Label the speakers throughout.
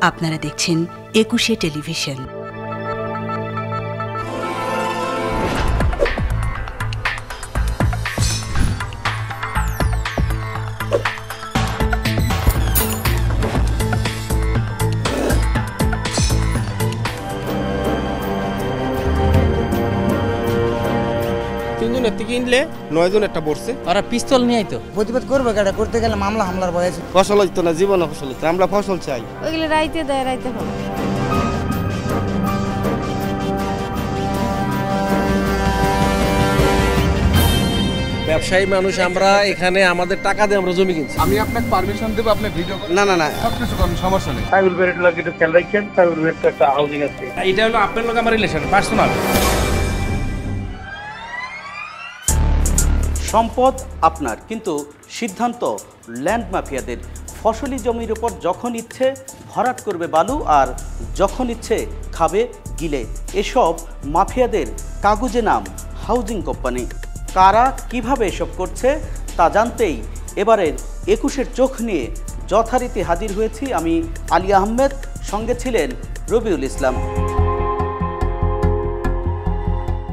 Speaker 1: আপনারা দেখছেন ২১শে টেলিভিশন।
Speaker 2: কিনলে 9 জন একটা পড়ছে,
Speaker 3: ওরা পিস্তল নিয়ে আইতো।
Speaker 4: প্রতিবাদ করবে কেডা, করতে গেলে মামলা হামলার ভয় আছে।
Speaker 2: ফসল হইতো না, জীবনে ফসল হইতো, আমরা ফসল চাই।
Speaker 5: ওইগুলো রাইতে দেয়, রাইতে হবে।
Speaker 3: ব্যবসায়ী মানুষ আমরা, এখানে আমাদের টাকা দিয়ে আমরা জমি কিনছি।
Speaker 6: আমি আপনাকে পারমিশন দেব, আপনি ভিডিও
Speaker 2: না না না
Speaker 6: সবকিছু করেন, সমস্যা নেই।
Speaker 7: সাইবুল বেরেট লাগে একটু খেয়াল রাখেন। সাইবুল বেরেট একটা হাউজিং আছে,
Speaker 3: এটা হলো আপনার লোক আমার রিলেশন, পার্সোনাল।
Speaker 8: সম্পদ আপনার, কিন্তু সিদ্ধান্ত ল্যান্ড মাফিয়াদের। ফসলি জমির উপর যখন ইচ্ছে ভরাট করবে বালু, আর যখন ইচ্ছে খাবে গিলে। এসব মাফিয়াদের কাগজে নাম হাউজিং কোম্পানি। কারা কিভাবে এসব করছে তা জানতেই এবারের ২১-এর চোখ নিয়ে যথারীতি হাজির হয়েছি আমি, আলী আহমেদ। সঙ্গে ছিলেন রবিউল ইসলাম।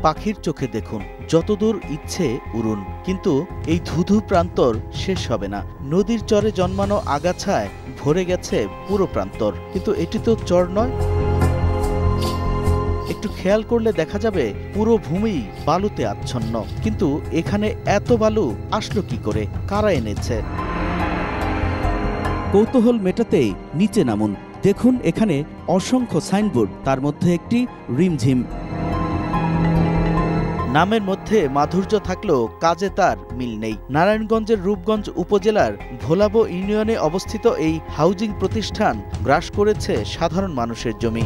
Speaker 8: পাখির চোখে দেখুন, যতদূর ইচ্ছে উড়ুন, কিন্তু এই ধুধু প্রান্তর শেষ হবে না। নদীর চরে জন্মানো আগাছায় ভরে গেছে পুরো প্রান্তর, কিন্তু এটি তো চর নয়। একটু খেয়াল করলে দেখা যাবে পুরো ভূমি বালুতে আচ্ছন্ন। কিন্তু এখানে এত বালু আসলো কি করে, কারা এনেছে? কৌতূহল মেটাতেই নিচে নামুন। দেখুন এখানে অসংখ্য সাইনবোর্ড, তার মধ্যে একটি রিমঝিম। নামের মধ্যে মাধুর্য থাকলেও কাজে তার মিল নেই। নারায়ণগঞ্জের রূপগঞ্জ উপজেলার ভোলাবো ইউনিয়নে অবস্থিত এই হাউজিং প্রতিষ্ঠান গ্রাস করেছে সাধারণ মানুষের জমি।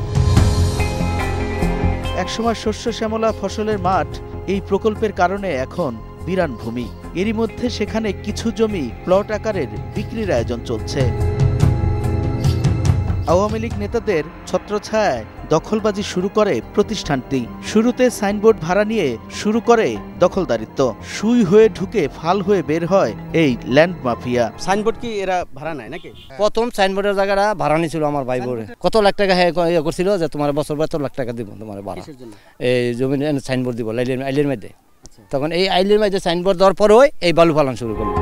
Speaker 8: একসময় শস্য শ্যামলা ফসলের মাঠ এই প্রকল্পের কারণে এখন বিরান ভূমি। এরই মধ্যে সেখানে কিছু জমি প্লট আকারের বিক্রির আয়োজন চলছে। আওয়ামী লীগ নেতাদের ছত্রছায়ায় দখলবাজি শুরু করে প্রতিষ্ঠানটি। শুরুতে সাইনবোর্ড ভাড়া নিয়ে শুরু করে দখলদারিত্ব। সুই হয়ে ঢুকে ফাল হয়ে বের হয় এই ল্যান্ড মাফিয়া।
Speaker 2: সাইনবোর্ড কি এরা ভাড়া নেয় নাকি?
Speaker 3: প্রথম সাইনবোর্ডের জায়গাটা ভাড়া নিয়েছিল আমার ভাই বোরে। কত লাখ টাকা করছিল যে তোমার বছর ৭২ লাখ টাকা দিব তোমার ভাড়া, এই জমি সাইনবোর্ড দিব আইলের মধ্যে। তখন এই আইলের মধ্যে সাইনবোর্ড দেওয়ার পরেও এই বালু ফালান শুরু করলো।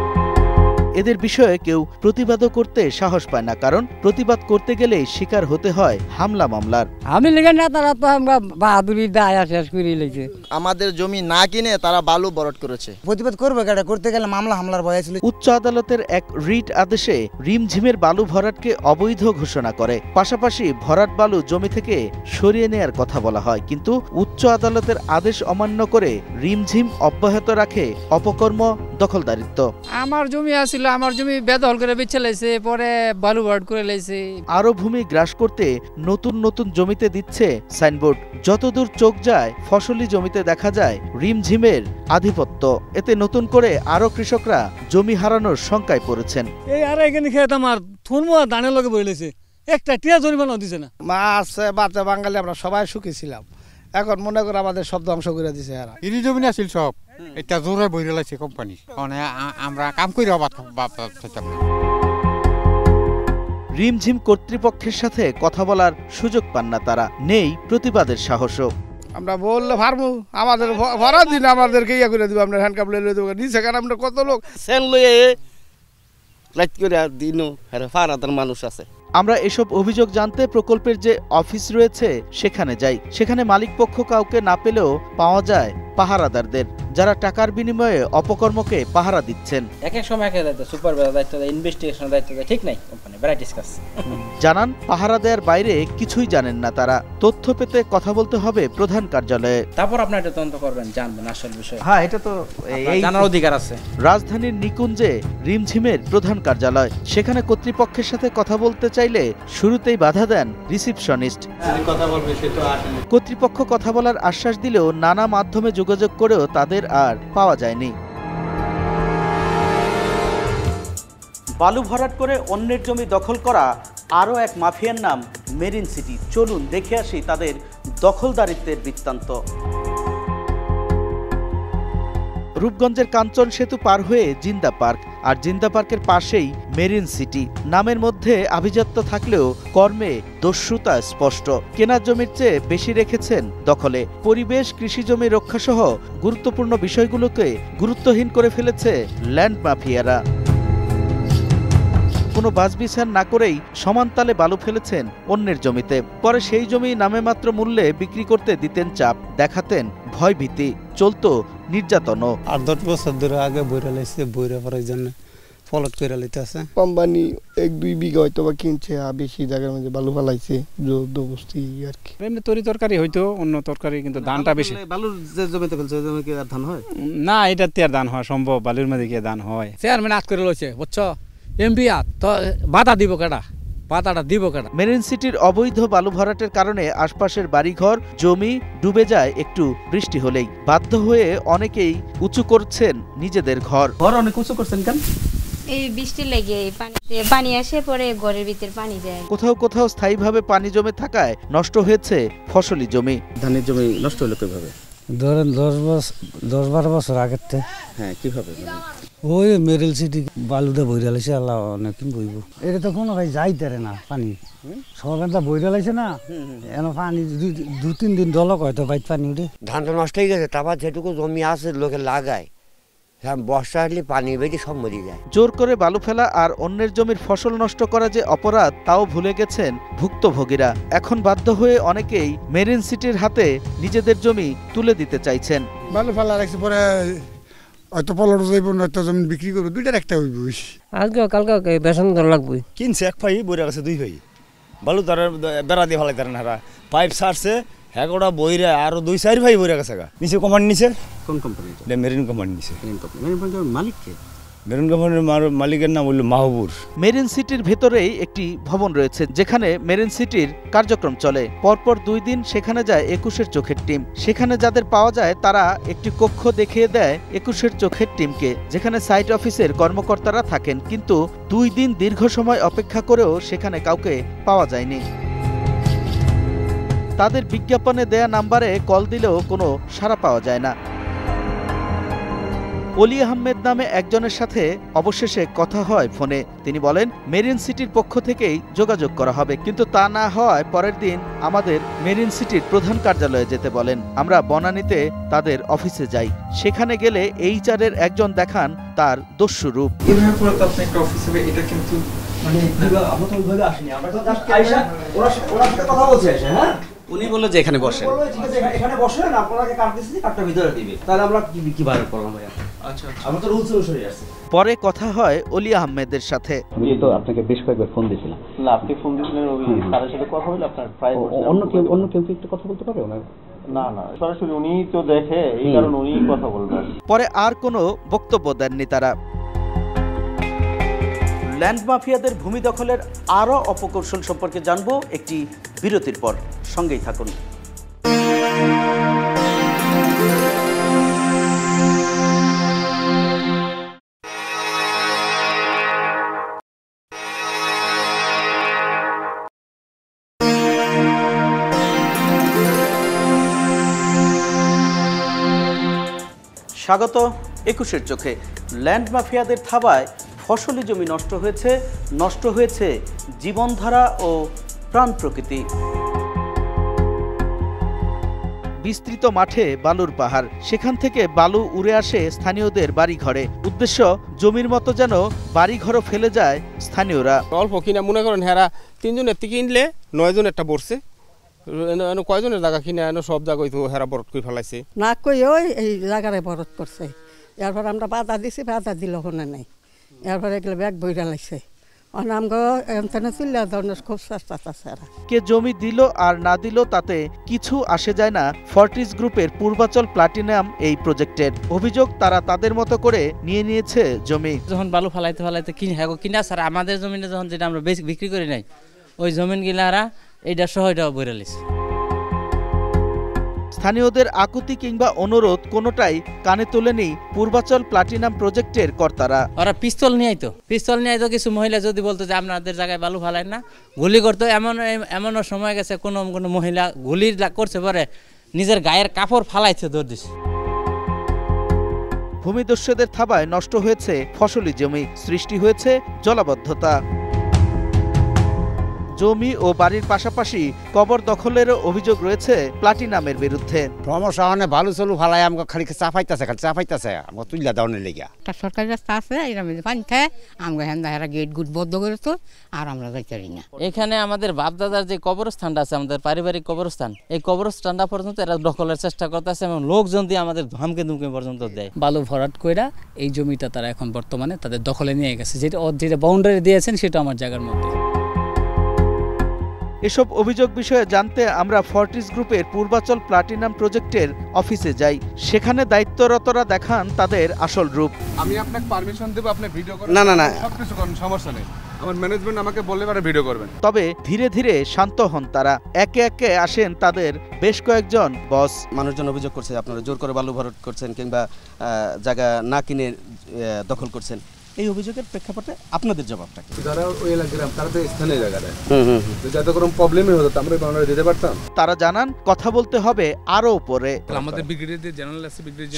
Speaker 8: এদের বিষয়ে কেউ প্রতিবাদও করতে সাহস পায় না, কারণ প্রতিবাদ করতে গেলেই শিকার হতে হয় হামলা মামলার।
Speaker 4: আমি লিখে না, তারা তো আমরা বাহাদুরি দায়া শেষ করে লেগেছে।
Speaker 2: আমাদের জমি না কিনে তারা বালু ভরাট করেছে।
Speaker 4: প্রতিবাদ করবে কেডা, করতে গেলে মামলা হামলার ভয় আছে।
Speaker 8: উচ্চ আদালতের এক রিট আদেশে রিমঝিমের বালু ভরাটকে অবৈধ ঘোষণা করে। পাশাপাশি ভরাট বালু জমি থেকে সরিয়ে নেয়ার কথা বলা হয়, কিন্তু উচ্চ আদালতের আদেশ অমান্য করে রিমঝিম অব্যাহত রাখে অপকর্ম, দখলদারিত্ব।
Speaker 9: আমার জমি আছিল, আমার জমি বেদখল করে বেচে লাইছে, পরে বালু ভরাট করে লাইছে।
Speaker 8: আরো ভূমি গ্রাস করতে নতুন নতুন জমিতে দিচ্ছে সাইনবোর্ড। যতদূর চোখ যায় ফসলি জমিতে দেখা যায় রিমঝিমের আধিপত্য। এতে নতুন করে আরো কৃষকরা জমি হারানোর শঙ্কায় পড়েছেন।
Speaker 9: এই আর এখানে খেত আমার থুনমো ধানের লগে বই লাইছে, একটা টিয়া জরিমানা দিছে না।
Speaker 2: মাছ বাচ্চা বাঙালি আমরা সবাই সুখী ছিলাম, এখন মনে করে আমাদের সব ধ্বংস করে দিছে। এরা
Speaker 6: ইনি জমি আছিল সব, এটা জোরে বইরে লাইছে কোম্পানি। আমরা কাম করে
Speaker 8: রিমঝিম কর্তৃপক্ষের সাথে কথা বলার সুযোগ পান না তারা, নেই প্রতিবাদের সাহসও।
Speaker 2: আমরা বললে পারবো, আমাদের ভরা দিন আমাদেরকে ইয়ে করে দেবো, আমরা হ্যান্ডকাপ লইলে দেবো নিচে। কারণ আমরা কত লোক সেন লইয়ে রাত করে দিনও ফারাদার মানুষ আছে।
Speaker 8: আমরা এসব অভিযোগ জানতে প্রকল্পের যে অফিস রয়েছে সেখানে যাই। সেখানে মালিকপক্ষ কাউকে না পেলেও পাওয়া যায় পাহারাদারদের, যারা টাকার বিনিময়ে অপকর্মকে পাহারা দিচ্ছেন।
Speaker 3: এক এক সময় সুপারভাইজার দায়িত্ব দেয়, ইনভেস্টিগেশনের দায়িত্ব দেয়, ঠিক নাই কোম্পানি ভ্যারাইটিস কাজ।
Speaker 8: জানান পাহারা দেওয়ার বাইরে কিছুই জানেন না তারা। তথ্য পেতে কথা বলতে হবে প্রধান কার্যালয়ে।
Speaker 3: তারপর আপনার এটা তদন্ত করবেন, জানবেন আসল বিষয়।
Speaker 8: হ্যাঁ, এটা তো
Speaker 3: জানার অধিকার আছে।
Speaker 8: রাজধানীর নিকুঞ্জে রিমঝিমের প্রধান কার্যালয়। সেখানে কর্তৃপক্ষের সাথে কথা বলতে চাইলে শুরুতেই বাধা দেন রিসিপশনিস্ট। কর্তৃপক্ষ কথা বলার আশ্বাস দিলেও নানা মাধ্যমে যোগাযোগ করেও তাদের আর পাওয়া যায়নি। বালু ভরাট করে অন্যের জমি দখল করা আরও এক মাফিয়ার নাম মেরিন সিটি। চলুন দেখে আসি তাদের দখলদারিত্বের বৃত্তান্ত। রূপগঞ্জের কাঞ্চন সেতু পার হয়ে জিন্দা পার্ক, আর জিন্দা পার্কের পাশেই মেরিন সিটি। নামের মধ্যে আভিজাত্য থাকলেও কর্মে দস্যুতা স্পষ্ট। কেনা জমির চেয়ে বেশি রেখেছেন দখলে। পরিবেশ, কৃষি জমি রক্ষাসহ গুরুত্বপূর্ণ বিষয়গুলোকে গুরুত্বহীন করে ফেলেছে ল্যান্ড মাফিয়ারা। কোনো বাছবিছান না করেই সমানতালে বালু ফেলেছেন অন্যের জমিতে। পরে সেই জমি নামেমাত্র মূল্যে বিক্রি করতে দিতেন চাপ, দেখাতেন ভয়ভীতি, চলতো নির্যাতনও।
Speaker 10: 8-10 বছর ধরে আগে বইরা লাইছে, বইরা পড়ার জন্য ফলট করে লাইতেছে।
Speaker 2: কোম্পানি 1-2 বিঘা হয়তো বা কিনছে, বেশি জায়গার মধ্যে বালু ফেলাইছে, জবরদস্তি আর কি।
Speaker 10: এমনি তরকারি হয়তো অন্য তরকারি, কিন্তু ধানটা বেশি।
Speaker 8: বালুর যে জমিতে ফেলছে ওই জমি কি আর ধান হয়?
Speaker 10: না, এটাতে আর ধান হওয়া সম্ভব? বালুর মধ্যে কি ধান হয়?
Speaker 3: চেয়ারম্যান আট করে লইছে, বুঝছো? এমপি আট তো বাধা দিব কেডা? বাধাটা দিব কেডা?
Speaker 8: মেরিন সিটির অবৈধ বালু ভরাটের কারণে আশপাশের বাড়িঘর, জমি ডুবে যায় একটু বৃষ্টি হলেই। বাধ্য হয়ে অনেকেই উঁচু করছেন নিজেদের ঘর।
Speaker 3: অনেক উঁচু করছেন কেন?
Speaker 5: এই বৃষ্টি লেগে পানি আসে, পরে ঘরের ভিতর পানি যায়।
Speaker 8: কোথাও কোথাও স্থায়ীভাবে পানি জমে থাকায় নষ্ট হয়েছে ফসলি জমি। ধানের জমি নষ্ট হলো কিভাবে?
Speaker 3: ধরেন 10-12 বছর আগের থেকে।
Speaker 8: হ্যাঁ, কিভাবে?
Speaker 3: ওই মেরিল সিটি বালুটা বইরা লাইছে, আল্লাহ অনেকদিন বইব। এটা তো কোনো ভাই যাইতারে না পানি, সকালটা বইরা লাইছে না, এন পানি 2-3 দিন দলক হয়তো বাইত পানি উঠে।
Speaker 11: ধানটা নষ্ট হয়ে গেছে, তারপর যেটুকু জমি আছে লোকে লাগায়, বর্ষা আসলে পানি বেঁধে সব মরে যায়।
Speaker 8: জোর করে বালু ফেলা আর অন্যের জমির ফসল নষ্ট করা যে অপরাধ, তাও ভুলে গেছেন ভুক্তভোগীরা। এখন বাধ্য হয়ে অনেকেই মেরিন সিটির হাতে নিজেদের জমি তুলে দিতে চাইছেন।
Speaker 2: বালু ফেলা রাখছে, পরে হয়তো পলট যাইব, নয়তো জমি বিক্রি করবো, দুইটার একটা হইব।
Speaker 4: আজকে কালকে বেতন ধর লাগবে।
Speaker 3: কিনছে এক ভাই, বইরা গেছে 2 ভাই। বালু তার বেড়া দিয়ে ফেলাই তারা হারা, পাইপ সারছে, এগোটা বইরা আরো 2-4 ভাই বইরা গেছে। নিচে কোম্পানি নিচে। কোন কোম্পানি? মেরিন কোম্পানি নিচে। মেরিন কোম্পানির মালিক কে? মেরিন কোম্পানির মালিকের নাম হলো মাহবুর।
Speaker 8: মেরিন সিটির ভেতরেই একটি ভবন রয়েছে, যেখানে মেরিন সিটির কার্যক্রম চলে। পরপর 2 দিন সেখানে যায় 21-এর চোখের টিম। সেখানে যাদের পাওয়া যায় তারা একটি কক্ষ দেখিয়ে দেয় 21-এর চোখের টিমকে, যেখানে সাইট অফিসের কর্মকর্তারা থাকেন। কিন্তু 2 দিন দীর্ঘ সময় অপেক্ষা করেও সেখানে কাউকে পাওয়া যায়নি। তাদের বিজ্ঞাপনে দেয়া নাম্বারে কল দিলেও কোনো সাড়া পাওয়া যায় না। অলি আহমেদ নামে একজনের সাথে অবশেষে কথা হয় ফোনে। তিনি বলেন মেরিন সিটির পক্ষ থেকেই যোগাযোগ করা হবে, কিন্তু তা না হওয়ায় পরের দিন আমাদের মেরিন সিটির প্রধান কার্যালয়ে যেতে বলেন। আমরা বনানীতে তাদের অফিসে যাই। সেখানে গেলে HR-এর একজন দেখান তার দস্যু রূপ।
Speaker 3: উনি বলল যে এখানে বসেন, এখানে বসেন, আপনাকে কার্ড দিচ্ছি, কার্ডটা ভিতরে দিবে। তাহলে আমরা কিভাবে করলাম ভাই? আচ্ছা, আমরা তো রুলস অনুসারে আছি।
Speaker 8: পরে কথা হয় অলি আহমেদের সাথে।
Speaker 3: আমি তো আপনাকে বেশ কয়েকবার ফোন দিয়েছিলাম।
Speaker 12: না, আপনি ফোন দিয়েছিলেন, ওই তার সাথে কথা হলো আপনার প্রায়।
Speaker 3: অন্য কেউ কি একটু কথা বলতে পারে ওনার?
Speaker 12: না, সরাসরি উনি তো দেখে, এই কারণে উনি কথা বলবেন।
Speaker 8: পরে আর কোনো বক্তব্য দেননি তারা। ল্যান্ড মাফিয়াদের ভূমি দখলের আরও অপকৌশল সম্পর্কে জানবো একটি বিরতির পর। সঙ্গেই থাকুন। স্বাগত 21-এর চোখে। ল্যান্ড মাফিয়াদের থাবায় ফসলি জমি নষ্ট হয়েছে জীবনধারা ও প্রাণ প্রকৃতি। বিস্তৃত মাঠে বালুর পাহাড়, সেখান থেকে বালু উড়ে আসে স্থানীয়দের বাড়িঘরে। উদ্দেশ্য জমির মতো যেন বাড়িঘরও ফেলে যায় স্থানীয়রা।
Speaker 2: অল্প কিনা মনে করেন হেরা 3 জনের থেকে কিনলে 9 জন একটা পড়ছে, কয়জনের জায়গা কিনে সব জায়গায় তো হেরা বরত করে ফেলাইছে।
Speaker 4: না কই ওই এই জায়গায় বরত করছে, এরপর আমরা বাধা দিছি, বাধা দিল ওখানে নাই, এরপরে এগুলো ব্যাগ বইরা লাগছে।
Speaker 8: কে জমি দিল আর না দিল তাতে কিছু আসে যায় না ফর্টিস গ্রুপের পূর্বাচল প্লাটিনাম এই প্রজেক্টের। অভিযোগ তারা তাদের মতো করে নিয়ে নিয়েছে জমি।
Speaker 3: যখন বালু ফালাইতে কিনা স্যার আমাদের জমিনে যখন যেটা আমরা বিক্রি করি নাই, ওই জমিন গিলারা এইটা সহ এটাও বইরা লিছে।
Speaker 8: স্থানীয়দের আকুতি কিংবা অনুরোধ কোনোটাই কানে তোলেনি পূর্বাচল প্লাটিনাম প্রজেক্টের কর্তারা।
Speaker 3: ওরা পিস্তল নিয়ে আইতো কিছু মহিলা যদি বলতো যে আপনাদের জায়গায় বালু ফালায় না, গুলি করতো। এমনও সময় গেছে কোনো মহিলা গুলি করছে, পরে নিজের গায়ের কাপড় ফালাইছে, দৌড় দিছে।
Speaker 8: ভূমিদস্যুদের থাবায় নষ্ট হয়েছে ফসলি জমি, সৃষ্টি হয়েছে জলাবদ্ধতা। জমি ও বাড়ির পাশাপাশি কবর দখলেরও অভিযোগ রয়েছে প্লাটিনামের বিরুদ্ধে।
Speaker 11: সমস্যা মানে ভালো চলু ফালাই আমাকে খালি চাপাইতেছে আমাকে তুলিয়া দেওয়ার লেগে।
Speaker 13: একটা সরকারি রাস্তা আছে, এর মধ্যে পানি খায় আমরা হেরা গেট গুট বদ্ধ করে তো আর আমরা যাইতে পারি না।
Speaker 14: এখানে আমাদের বাপদাদার যে কবরস্থানটা আছে, আমাদের পারিবারিক কবরস্থান, এই কবরস্থানটা পর্যন্ত এরা দখলের চেষ্টা করতেছে এবং লোকজন দিয়ে আমাদের ধমকে ধুমকে পর্যন্ত দেয়।
Speaker 15: বালু ভরাট কইরা এই জমিটা তারা এখন বর্তমানে তাদের দখলে নিয়ে গেছে, যেটা বাউন্ডারি দিয়েছেন সেটা আমার জায়গার মধ্যে।
Speaker 8: এসব অভিযোগ বিষয়ে জানতে আমরা ফর্টিস গ্রুপের পূর্বাচল প্লাটিনাম প্রজেক্টের অফিসে যাই। সেখানে দায়িত্বরতরা দেখান তাদের আসল রূপ।
Speaker 16: আমি আপনাকে পারমিশন দেব, আপনি ভিডিও করেন।
Speaker 2: না
Speaker 16: সবকিছু করেন, সমস্যা নেই। আমার ম্যানেজমেন্ট আমাকে বললে পরে ভিডিও করবেন।
Speaker 8: তবে ধীরে ধীরে শান্ত হন তারা। একে একে আসেন তাদের বেশ কয়েকজন বস।
Speaker 2: মানুষজন অভিযোগ করছে আপনারা জোর করে বালু ভরাট করছেন কিংবা জায়গা না কিনে দখল করছেন। এই অভিযোগের প্রেক্ষাপটে আপনাদের জবাবটা কি?
Speaker 16: যারা ওই এলাকার তারা তো স্থানীয় জায়গায়, যাতে কোনো প্রবলেমই হতো আমরা বাউন্ডারি দিতে পারতাম।
Speaker 8: তারা জানান কথা বলতে হবে আরো উপরে।
Speaker 16: আমাদের ব্রিগেডের যে জেনারেল আছে, ব্রিগেডের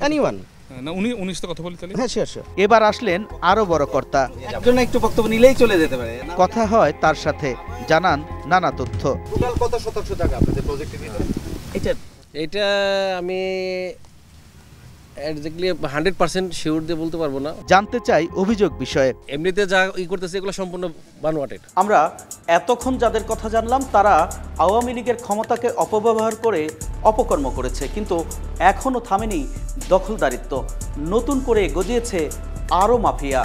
Speaker 2: এনিওয়ান
Speaker 16: না উনি তো কথা বলি তাহলে।
Speaker 2: হ্যাঁ শিওর।
Speaker 8: এবার আসলেন আরো বড় কর্তা।
Speaker 2: একজন একটু বক্তব্য নিলেই চলে যেতে পারে।
Speaker 8: কথা হয় তার সাথে, জানান নানা তথ্য।
Speaker 16: টোটাল কত শতাংশ জায়গা আপনাদের প্রজেক্টে নিতে?
Speaker 17: এটা আমি এক্স্যাক্টলি 100% শিওর দিয়ে বলতে পারবো না।
Speaker 8: জানতে চাই অভিযোগ বিষয়ে।
Speaker 17: এমনিতে যা করতেছে এগুলো সম্পূর্ণ বানোয়াটেড।
Speaker 8: আমরা এতক্ষণ যাদের কথা জানলাম তারা আওয়ামী লীগের ক্ষমতাকে অপব্যবহার করে অপকর্ম করেছে, কিন্তু এখনো থামেনি দখলদারিত্ব। নতুন করে গজিয়েছে আরও মাফিয়া।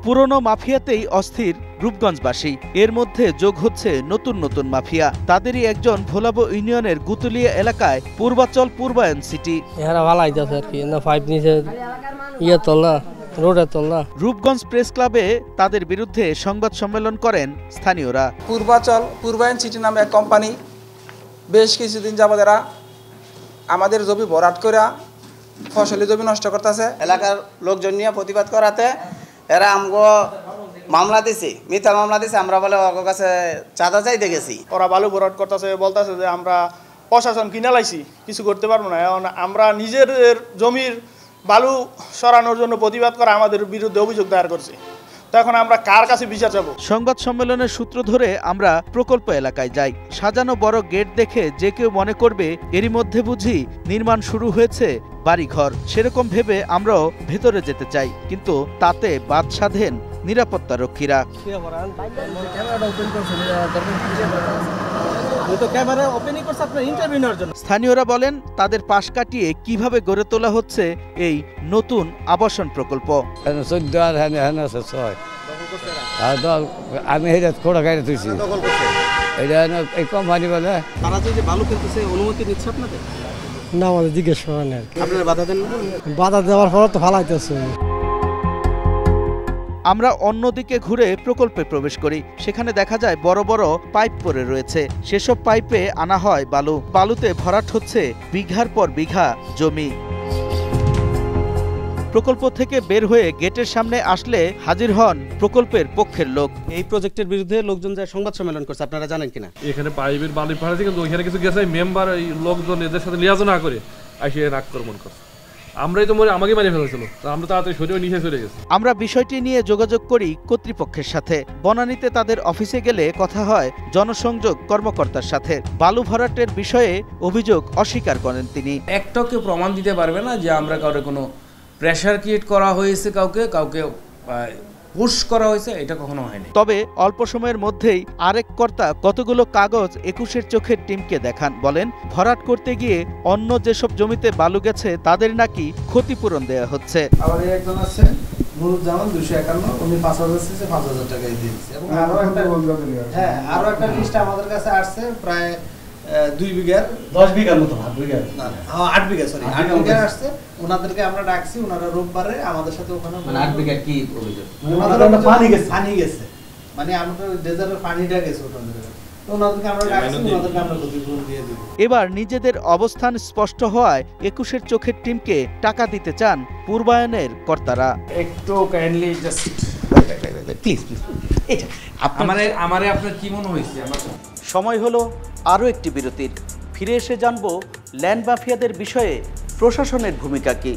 Speaker 8: পুরনো মাফিয়াতেই অস্থির রূপগঞ্জবাসী, এর মধ্যে যোগ হচ্ছে নতুন নতুন মাফিয়া। তাদেরই একজন ভোলাবো ইউনিয়নের গুতুলিয়া এলাকায় পূর্বাচল পূর্বায়ন সিটি।
Speaker 18: এরা ভালো আইতাছে আর কি, না পাইপ নিচে তোলা রোডে তোলা।
Speaker 8: রূপগঞ্জ প্রেস ক্লাবে তাদের বিরুদ্ধে সংবাদ সম্মেলন করেন স্থানীয়রা।
Speaker 19: পূর্বাচল পূর্বায়ন সিটি নামে এক কোম্পানি বেশ কিছুদিন যাবত এরা আমাদের জমি ভরাট করে ফসলি জমি নষ্ট করতেছে।
Speaker 20: এলাকার লোকজন নিয়ে প্রতিবাদ করাতে এরা আমগো মামলা দিছে, মিথ্যা মামলা দিছে। আমরা বলে ওর কাছে চাঁদা চাইতে গেছি।
Speaker 21: ওরা বালু ভরাট করতেছে, বলতেছে যে আমরা প্রশাসন কিনে লাইছি, কিছু করতে পারবো না। এখন আমরা নিজেদের জমির বালু সরানোর জন্য প্রতিবাদ করে আমাদের বিরুদ্ধে অভিযোগ দায়ের করছি। তো এখন আমরা কার কাছে বিচার চাবো?
Speaker 8: সংবাদ সম্মেলনের সূত্র ধরে আমরা প্রকল্প এলাকায় যাই। সাজানো বড় গেট দেখে যে কেউ মনে করবে এরই মধ্যে বুঝি নির্মাণ শুরু হয়েছে বাড়িঘর। সেরকম ভেবে আমরাও ভেতরে যেতে চাই, কিন্তু তাতে বাদ সাধেন নিরাপত্তা রক্ষীরা। স্থানীয়রা বলেন তাদের পাশ কাটিয়ে কিভাবে গড়ে তোলা হচ্ছে এই নতুন আবাসন প্রকল্প।
Speaker 3: আমি খোড়া গাড়ি তুইছি, এটা এই কোম্পানি বলে।
Speaker 2: তারা যে বালু কিনতেছে অনুমতি নিচ্ছে আপনাদের?
Speaker 18: না, আমাদের জিজ্ঞেস করেন আর কি।
Speaker 2: আপনারা বাধা দেন?
Speaker 18: বাধা দেওয়ার পর তো ফালাইতেছে।
Speaker 8: আমরা অন্যদিকে ঘুরে প্রকল্পে প্রবেশ করি। সেখানে দেখা যায় বড় বড় পাইপ পড়ে রয়েছে। সেসব পাইপে আনা হয় বালু। বালুতে ভরাট হচ্ছে বিঘার পর বিঘা জমি। প্রকল্প থেকে বের হয়ে গেটের সামনে আসলে হাজির হন প্রকল্পের পক্ষের লোক।
Speaker 2: এই প্রজেক্টের বিরুদ্ধে লোকজন যা সংবাদ সম্মেলন করছে আপনারা জানেন কিনা?
Speaker 22: এখানে পাইপের বালু ফাড়াচ্ছে, কিন্তু ওইখানে কিছু গেছে মেম্বার এই লোকজন এদের সাথে লিয়াজও না করে আসে আক্রমণ করছে। আমরাই তো আমাকে মারিয়ে ফেলেছিল, আমরা তাড়াতাড়ি সরিয়ে নিচে চলে গেছি।
Speaker 8: আমরা বিষয়টি নিয়ে যোগাযোগ করি কর্তৃপক্ষের সাথে। বনানীতে তাদের অফিসে গেলে কথা হয় জনসংযোগ কর্মকর্তার সাথে। বালু ভরাটের বিষয়ে অভিযোগ অস্বীকার করেন তিনি।
Speaker 23: একটাও কেউ প্রমাণ দিতে পারবে না যে আমরা কাউকে কোনো প্রেশার ক্রিয়েট করা হয়েছে, কাউকে পুশ করা হয়েছে, এটা কখনো হয়নি।
Speaker 8: তবে অল্প সময়ের মধ্যেই আরেক কর্তা কতগুলো কাগজ 21-এর চোখের টিমকে দেখান। বলেন ভরাট করতে গিয়ে অন্য যেসব জমিতে বালু গেছে তাদের নাকি ক্ষতিপূরণ দেয়া হচ্ছে।
Speaker 24: আমাদের একজন আছে নুরুজ্জামান 251, উনি 5000 চেয়েছে, 5000 টাকায় দিয়েছে। এবং আরো একটা লিস্ট আমাদের কাছে আসছে প্রায় 2 বিঘার 10 বিঘার মতো, 8 বিঘা সরি 8 বিঘা আসছে। ওনাদেরকে আমরা ডাকছি, ওনারা রোববারে আমাদের সাথে ওখানে।
Speaker 2: মানে 8 বিঘা কি অভিযোগ?
Speaker 24: পানি গেছে, মানে আমাদের ডেজার্টের পানিটা গেছে ওনাদের। ওনাদেরকে আমরা ডাকছি, ওনাদেরকে আমরা ক্ষতিপূরণ দিয়ে দেব।
Speaker 8: এবার নিজেদের অবস্থান স্পষ্ট হওয়ায় 21-এর চোখের টিমকে টাকা দিতে চান পূর্বায়নের কর্তারা।
Speaker 23: একটু কাইন্ডলি জাস্ট
Speaker 2: প্লিজ এটা
Speaker 23: আমারে আপনার কি মনে হয়েছে?
Speaker 8: সময় হলো আরও একটি বিরতির। ফিরে এসে জানবো ল্যান্ড মাফিয়াদের বিষয়ে প্রশাসনের ভূমিকা কী?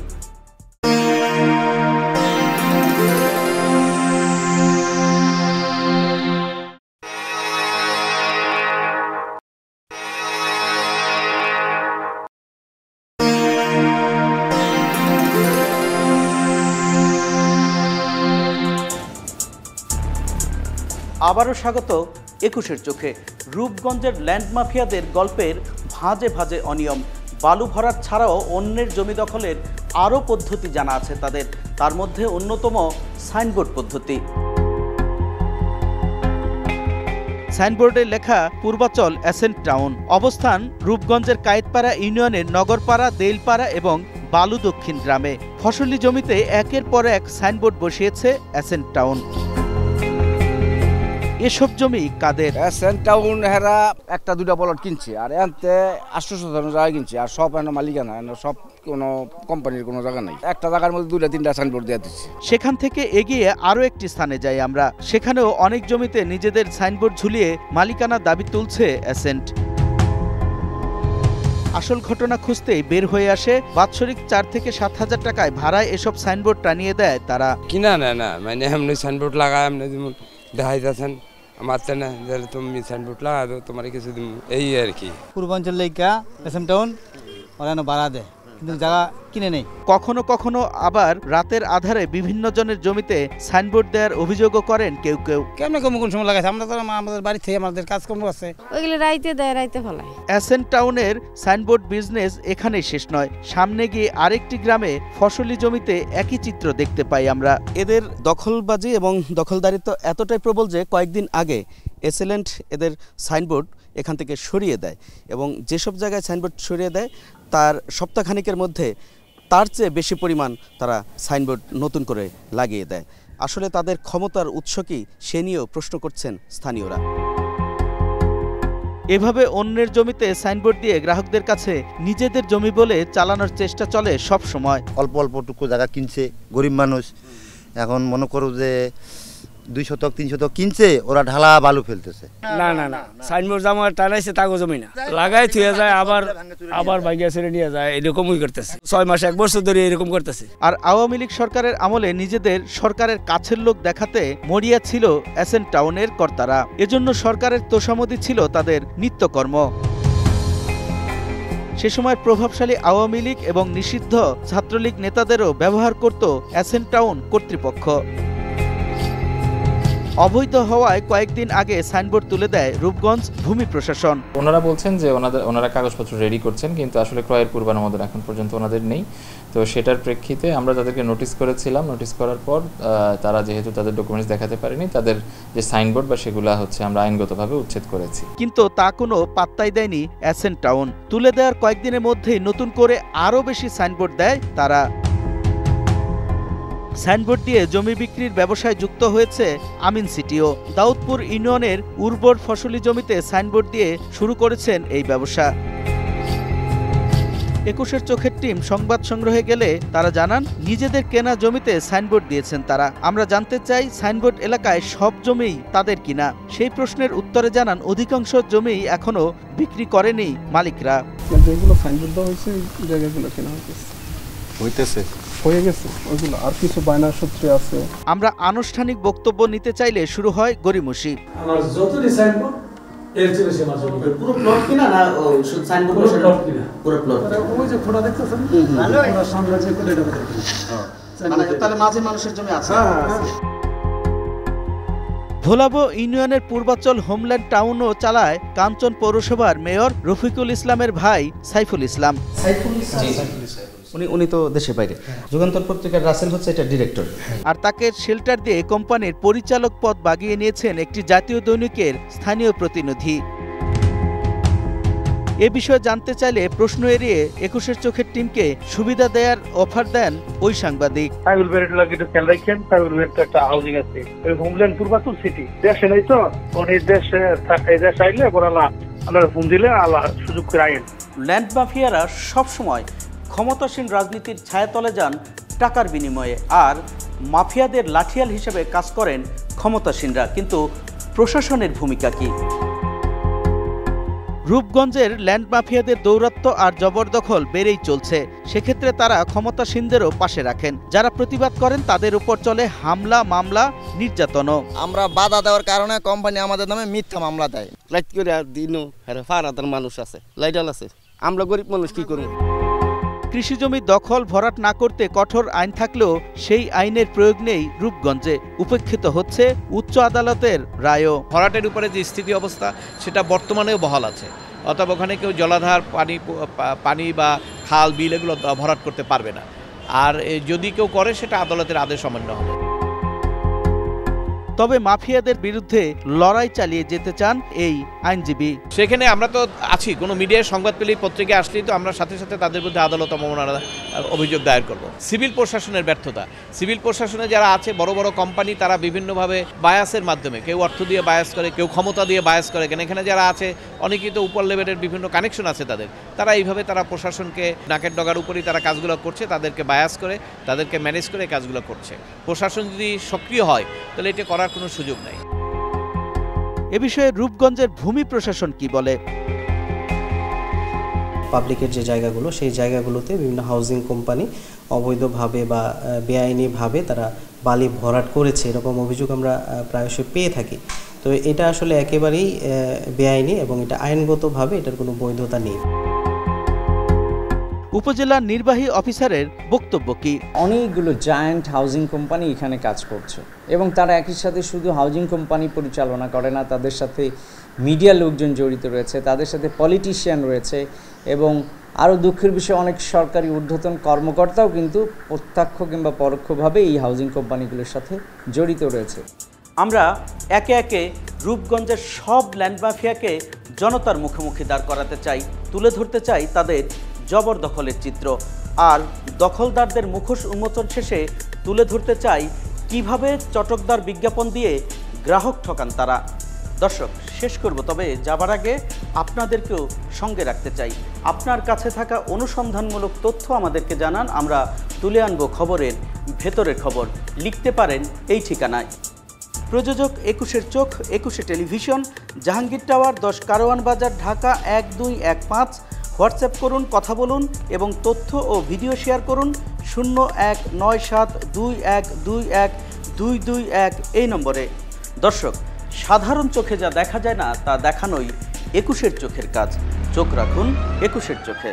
Speaker 8: আবারও স্বাগত ২১-এর চোখে। রূপগঞ্জের ল্যান্ড মাফিয়াদের গল্পের ভাঁজে ভাঁজে অনিয়ম, বালু ভরাট ছাড়াও অন্যের জমি দখলের আরও পদ্ধতি জানা আছে তাদের। তার মধ্যে অন্যতম সাইনবোর্ড পদ্ধতি। সাইনবোর্ডে লেখা পূর্বাচল অ্যাসেন্ট টাউন, অবস্থান রূপগঞ্জের কায়েতপাড়া ইউনিয়নের নগরপাড়া, দেইলপাড়া এবং বালু দক্ষিণ গ্রামে। ফসলি জমিতে একের পর এক সাইনবোর্ড বসিয়েছে অ্যাসেন্ট টাউন। এসব জমি কাদের?
Speaker 2: অ্যাসেন্ট টাউন হেরা একটা দুটা প্লট কিনছে, আর এনতে 800 জায়গা কিনছে, আর সব এনে মালিকানা, সব কোনো কোম্পানির কোনো জায়গা নেই। একটা জায়গার মধ্যে 2-3টা সাইনবোর্ড দিয়ে দিচ্ছে।
Speaker 8: সেখান থেকে এগিয়ে আরও একটি স্থানে যাই আমরা। সেখানেও অনেক জমিতে নিজেদের সাইনবোর্ড ঝুলিয়ে মালিকানা দাবি তুলছে অ্যাসেন্ট। আসল ঘটনা খুঁজতেই বের হয়ে আসে বাৎসরিক 4 থেকে 7,000 টাকায় ভাড়ায় এসব সাইনবোর্ড টানিয়ে দেয় তারা।
Speaker 1: কিনা না মানে এমনি সাইনবোর্ড লাগায়, এমনি যেমন দেখাইতেছেন আমার না যে তুমি সাইনবোর্ড লাগা দো, তোমার কিছু দিন, এই আর কি।
Speaker 24: পূর্বাঞ্চল লেখা অ্যাসেন্ট টাউন ওরা ভাড়া দেয়, কিন্তু জায়গা কিনে নেই।
Speaker 8: কখনো কখনো আবার রাতের আধারে বিভিন্ন জনের জমিতে সাইনবোর্ড দেওয়ার অভিযোগও করেন কেউ কেউ।
Speaker 24: কেমন কোন সময় লাগাইছে, আমরা তো আমাদের বাড়ি থেকে আমাদের কাজকর্ম আছে,
Speaker 5: ওইগুলো রাইতে দেয়, রাইতে ফলায়।
Speaker 8: অ্যাসেন্ট টাউনের সাইনবোর্ড বিজনেস এখানেই শেষ নয়। সামনে গিয়ে আরেকটি গ্রামে ফসলি জমিতে একই চিত্র দেখতে পাই আমরা। এদের দখলবাজি এবং দখলদারিত্ব এতটাই প্রবল যে কয়েকদিন আগে এসএলএন্ট এদের সাইনবোর্ড এখান থেকে সরিয়ে দেয়, এবং যেসব জায়গায় সাইনবোর্ড সরিয়ে দেয় তার সপ্তাহখানিকের মধ্যে তার চেয়ে বেশি পরিমাণ তারা সাইনবোর্ড নতুন করে লাগিয়ে দেয়। আসলে তাদের ক্ষমতার উৎস কি, সে নিয়েও প্রশ্ন করছেন স্থানীয়রা। এভাবে অন্যের জমিতে সাইনবোর্ড দিয়ে গ্রাহকদের কাছে নিজেদের জমি বলে চালানোর চেষ্টা চলে সব সময়।
Speaker 6: অল্প অল্পটুকু জায়গা কিনছে গরিব মানুষ, এখন মনে করো যে 2 শতক 3 শতক কিনছে, ওরা ঢালা বালু ফেলতেছে।
Speaker 24: না না না, সাইনবোর্ড জামার টানাইছে তাগো জমি না, লাগাই থুয়ে যায়, আবার ভাইগা ছেড়ে নিয়ে যায়, এরকমই করতেছে। 6 মাস 1 বছর ধরে এরকম করতেছে।
Speaker 8: আর আওয়ামী লীগ সরকারের আমলে নিজেদের সরকারের কাছের লোক দেখাতে মরিয়া ছিল অ্যাসেন্ট টাউনের কর্তারা। এজন্য সরকারের তোষামোদী ছিল তাদের নিত্যকর্ম। সে সময় প্রভাবশালী আওয়ামী লীগ এবং নিষিদ্ধ ছাত্রলীগ নেতাদেরও ব্যবহার করত অ্যাসেন্ট টাউন কর্তৃপক্ষ। অবৈধ হওয়ায় কয়েকদিন আগে সাইনবোর্ড তুলে দেয় রূপগঞ্জ ভূমি প্রশাসন।
Speaker 7: ওনারা বলছেন যে ওনারা কাগজপত্র রেডি করছেন, কিন্তু আসলে ক্রয়ের পূর্বানুমোদন এখন পর্যন্ত ওনাদের নেই। তো সেটার প্রেক্ষিতে আমরা তাদেরকে নোটিশ করেছিলাম। নোটিশ করার পর তারা যেহেতু তাদের ডকুমেন্টস দেখাতে পারেনি, তাদের যে সাইনবোর্ড বা সেগুলো হচ্ছে আমরা আইনগতভাবে উচ্ছেদ করেছি।
Speaker 8: কিন্তু তা কোনো পাত্তাই দেয়নি অ্যাসেন্ট টাউন। তুলে দেওয়ার কয়েকদিনের মধ্যেই নতুন করে আরও বেশি সাইনবোর্ড দেয় তারা। সাইনবোর্ড দিয়ে জমি বিক্রির ব্যবসায় যুক্ত হয়েছে আমিন সিটিও। দাউদপুর ইউনিয়নের উর্বর ফসলি জমিতে সাইনবোর্ড দিয়ে শুরু করেছেন এই ব্যবসা। ২১-এর চোখের টিম সংবাদ সংগ্রহে গেলে তারা জানান নিজেদের কেনা জমিতে সাইনবোর্ড দিয়েছেন তারা। আমরা জানতে চাই সাইনবোর্ড এলাকায় সব জমিই তাদের কিনা। সেই প্রশ্নের উত্তরে জানান অধিকাংশ জমি এখনো বিক্রি করেনি মালিকরা।
Speaker 21: যেগুলো সাইনবোর্ড দেওয়া হয়েছে এই জায়গাগুলো কেনা হইতেছে হয়ে গেছে, ওইগুলো আর কিছু বায়না সূত্রে আছে।
Speaker 8: আমরা আনুষ্ঠানিক বক্তব্য নিতে চাইলে শুরু হয় গরিমসি।
Speaker 9: আমার যতটি সাইনবোর্ড এর চেয়ে বেশি আমার জমি। পুরো প্লট কিনা না শুধু সাইনবোর্ড? পুরো প্লট কিনা। পুরো প্লট। ওই যে ফটো দেখতেছেন, ওনার সামনে যে কোলে এটা মানে তাহলে মাঝে মানুষের জমি আছে।
Speaker 8: ভোলাবো ইউনিয়নের পূর্বাচল হোমল্যান্ড টাউনও চালায় কাঞ্চন পৌরসভার মেয়র রফিকুল ইসলামের ভাই সাইফুল ইসলাম। উনি তো দেশের বাইরে, যুগান্তর পত্রিকার রাসেল হচ্ছে এটা ডিরেক্টর। আর তাকে শেল্টার দিয়ে কোম্পানির পরিচালক পদ বাগিয়ে নিয়েছেন একটি জাতীয় দৈনিকের স্থানীয় প্রতিনিধি। এ বিষয়ে জানতে চাইলে প্রশ্ন এড়িয়ে ২১-এর চোখের টিমকে সুবিধা দেওয়ার অফার দেন ওই সাংবাদিক।
Speaker 21: সাইবুল বেরেটলা কিন্তু খেয়াল রাখেন, সাইবুল বেরেটলা একটা হাউজিং আছে হোমল্যান্ড পূর্বাচল সিটি। দেশে নেই তো, এই দেশে আইলে বলা আপনারা ফোন দিলে আল্লাহ সুযোগ করে আইন।
Speaker 8: ল্যান্ড মাফিয়ারা সবসময় ক্ষমতাসীন রাজনীতির ছায়াতলে যান টাকার বিনিময়ে, আর মাফিয়াদের লাঠিয়াল হিসেবে কাজ করেন ক্ষমতাসীনরা। কিন্তু প্রশাসনের ভূমিকা কি? রূপগঞ্জের ল্যান্ড মাফিয়াদের দৌরাত্ম্য আর জবরদখল বেড়েই চলছে। সেক্ষেত্রে তারা ক্ষমতাসীনদেরও পাশে রাখেন। যারা প্রতিবাদ করেন তাদের উপর চলে হামলা, মামলা, নির্যাতনও।
Speaker 2: আমরা বাধা দেওয়ার কারণে কোম্পানি আমাদের নামে মিথ্যা মামলা দেয়। লাইট করে দিনও ফারাদার মানুষ আছে, লাইটাল আছে, আমরা গরিব মানুষ কি করব?
Speaker 8: কৃষিজমি দখল ভরাট না করতে কঠোর আইন থাকলেও সেই আইনের প্রয়োগ নেই রূপগঞ্জে। উপেক্ষিত হচ্ছে উচ্চ আদালতের রায়ও।
Speaker 17: ভরাটের উপরে যে স্থিতি অবস্থা সেটা বর্তমানেও বহাল আছে, অতএব ওখানে কেউ জলাধার, পানি বা খাল, বিল এগুলো ভরাট করতে পারবে না। আর যদি কেউ করে সেটা আদালতের আদেশ অমান্য হবে।
Speaker 8: তবে মাফিয়াদের বিরুদ্ধে লড়াই চালিয়ে যেতে চান এই আইনজীবী।
Speaker 17: সেখানে আমরা তো আছি, কোনো মিডিয়ায় সংবাদ পেলেই, পত্রিকায় আসলেই তো আমরা সাথে সাথে তাদের বিরুদ্ধে আদালত অবমাননার অভিযোগ দায়ের করব। সিভিল প্রশাসনের ব্যর্থতা, সিভিল প্রশাসনে যারা আছে বড় বড় কোম্পানি, তারা বিভিন্নভাবে বায়াসের মাধ্যমে, কেউ অর্থ দিয়ে বায়াস করে, কেউ ক্ষমতা দিয়ে বায়াস করে। এখানে যারা আছে অনেকেই তো উপর লেভেলের বিভিন্ন কানেকশন আছে তাদের, তারা এইভাবে তারা প্রশাসনকে নাকের ডগার উপরই তারা কাজগুলো করছে, তাদেরকে বায়াস করে, তাদেরকে ম্যানেজ করে কাজগুলো করছে। প্রশাসন যদি সক্রিয় হয় তাহলে এটা করার কোনো সুযোগ নাই।
Speaker 8: এ বিষয়ে রূপগঞ্জের ভূমি প্রশাসন কি বলে?
Speaker 4: পাবলিকের যে জায়গাগুলো, সেই জায়গাগুলোতে বিভিন্ন হাউজিং কোম্পানি অবৈধভাবে বা বেআইনিভাবে তারা বালি ভরাট করেছে, এরকম অভিযোগ আমরা প্রায়শই পেয়ে থাকি। তো এটা আসলে একেবারেই বেআইনি এবং এটা আইনগতভাবে এটার কোনো বৈধতা নেই।
Speaker 8: উপজেলা নির্বাহী অফিসারের বক্তব্য কি?
Speaker 10: অনেকগুলো জায়ান্ট হাউজিং কোম্পানি এখানে কাজ করছে এবং তারা একই সাথে শুধু হাউজিং কোম্পানি পরিচালনা করে না, তাদের সাথে মিডিয়া লোকজন জড়িত রয়েছে, তাদের সাথে পলিটিশিয়ান রয়েছে এবং আরও দুঃখের বিষয় অনেক সরকারি ঊর্ধ্বতন কর্মকর্তাও কিন্তু প্রত্যক্ষ কিংবা পরোক্ষভাবে এই হাউজিং কোম্পানিগুলোর সাথে জড়িত রয়েছে।
Speaker 8: আমরা একে একে রূপগঞ্জের সব ল্যান্ড মাফিয়াকে জনতার মুখোমুখি দাঁড় করাতে চাই, তুলে ধরতে চাই তাদের জবরদখলের চিত্র, আর দখলদারদের মুখোশ উন্মোচন শেষে তুলে ধরতে চাই কিভাবে চটকদার বিজ্ঞাপন দিয়ে গ্রাহক ঠকান তারা। দর্শক, শেষ করব, তবে যাবার আগে আপনাদেরকেও সঙ্গে রাখতে চাই। আপনার কাছে থাকা অনুসন্ধানমূলক তথ্য আমাদেরকে জানান, আমরা তুলে আনব খবরের ভেতরের খবর। লিখতে পারেন এই ঠিকানায়। প্রযোজক 21-এর চোখ, 21-এ টেলিভিশন, জাহাঙ্গীর টাওয়ার, 10 কারওয়ান বাজার, ঢাকা 1215। হোয়াটসঅ্যাপ করুন, কথা বলুন এবং তথ্য ও ভিডিও শেয়ার করুন 019721212221 এই নম্বরে। দর্শক, সাধারণ চোখে যা দেখা যায় না তা দেখানোই 21-এর চোখের কাজ। চোখ রাখুন 21-এর চোখে।